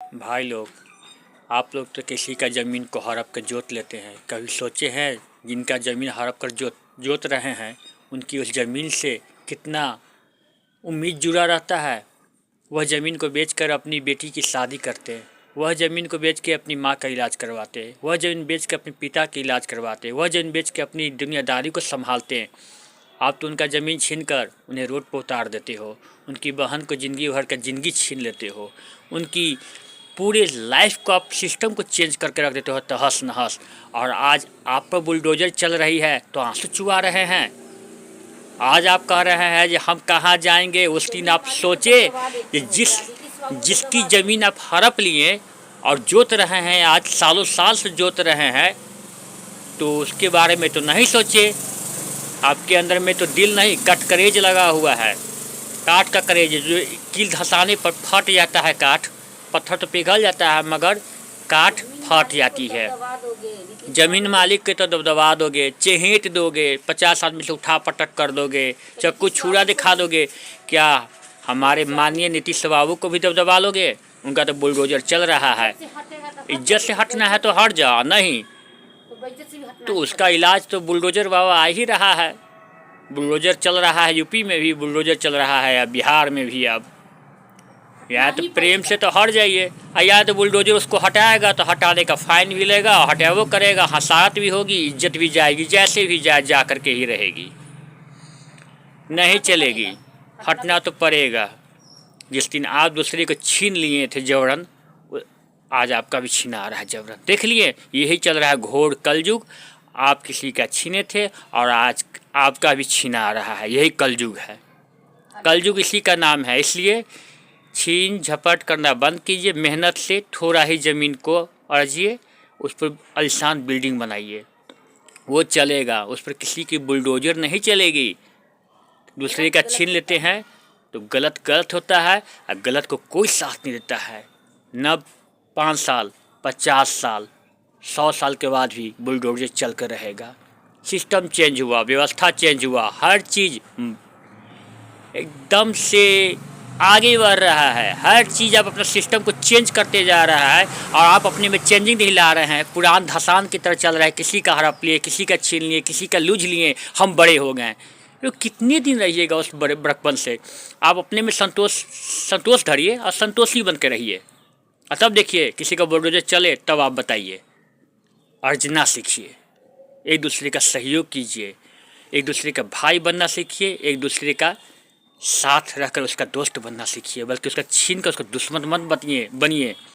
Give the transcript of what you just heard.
भाई लोग, आप लोग तो किसी का ज़मीन को हड़प कर जोत लेते हैं। कभी सोचे हैं जिनका ज़मीन हड़प कर जोत रहे हैं उनकी उस ज़मीन से कितना उम्मीद जुड़ा रहता है। वह ज़मीन को बेचकर अपनी बेटी की शादी करते, वह ज़मीन को बेच के अपनी माँ का इलाज करवाते, वह ज़मीन बेच के अपने पिता का इलाज करवाते, वह ज़मीन बेच के अपनी दुनियादारी को संभालते हैं। आप तो उनका ज़मीन छीन कर उन्हें रोड पर उतार देते हो, उनकी बहन को ज़िंदगी भर का ज़िंदगी छीन लेते हो, उनकी पूरे लाइफ को आप सिस्टम को चेंज करके रख देते हो तहस नहस। और आज आप पर बुलडोजर चल रही है तो आंसू चुआ रहे हैं। आज आप कह रहे हैं कि हम कहाँ जाएंगे। उस दिन आप सोचे कि जिसकी ज़मीन आप हड़प लिए और जोत रहे हैं, आज सालों साल से जोत रहे हैं, तो उसके बारे में तो नहीं सोचे। आपके अंदर में तो दिल नहीं, कट करेज लगा हुआ है, काठ का करेज जो कील धंसाने पर फट जाता है। काठ पत्थर तो पिघल जाता है मगर काठ फट जाती है। जमीन मालिक के तो दबदबा दोगे, चहेट दोगे, 50 आदमी से उठा पटक कर दोगे, चक्कू छुरा दिखा दोगे। क्या हमारे माननीय नीतीश बाबू को भी दबदबा लोगे? उनका तो बुलडोजर चल रहा है। इज्जत से हटना है तो हट जा, नहीं तो उसका इलाज तो बुलडोजर बाबा आ ही रहा है। बुलडोजर चल रहा है, यूपी में भी बुलडोजर चल रहा है, अब बिहार में भी। अब या तो प्रेम से तो हट जाइए, या तो बुलडोजर उसको हटाएगा तो हटाने का फाइन भी लेगा, हटाओ करेगा, हंसात भी होगी, इज्जत भी जाएगी, जैसे भी जा कर के ही रहेगी, नहीं चलेगी। हटना तो पड़ेगा। जिस दिन आप दूसरे को छीन लिए थे जबरन, आज आपका भी छीना रहा है जबरन। देख लिए, यही चल रहा है घोर कलयुग। आप किसी का छीने थे और आज आपका भी छीना आ रहा है। यही कलयुग है, कलयुग इसी का नाम है। इसलिए छीन झपट करना बंद कीजिए, मेहनत से थोड़ा ही ज़मीन को अर्जिए, उस पर आलीशान बिल्डिंग बनाइए, वो चलेगा। उस पर किसी की बुलडोजर नहीं चलेगी। दूसरे का छीन लेते हैं तो गलत गलत होता है, और गलत को कोई साथ नहीं देता है। न 5 साल, 50 साल, 100 साल के बाद भी बुलडोजर चल कर रहेगा। सिस्टम चेंज हुआ, व्यवस्था चेंज हुआ, हर चीज़ एकदम से आगे बढ़ रहा है। हर चीज़ आप अपना सिस्टम को चेंज करते जा रहा है और आप अपने में चेंजिंग नहीं ला रहे हैं। पुरान धसान की तरह चल रहा है, किसी का हड़प लिए, किसी का छीन लिए, किसी का लूझ लिए, हम बड़े हो गए। तो कितने दिन रहिएगा उस बड़े बड़कपन से? आप अपने में संतोष धरिए और संतोषी बन के रहिए, और तब देखिए किसी का बुलडोजर चले तब आप बताइए। अर्जना सीखिए, एक दूसरे का सहयोग कीजिए, एक दूसरे का भाई बनना सीखिए, एक दूसरे का साथ रहकर उसका दोस्त बनना सीखिए, बल्कि उसका छीन कर उसका दुश्मन मत बनिए।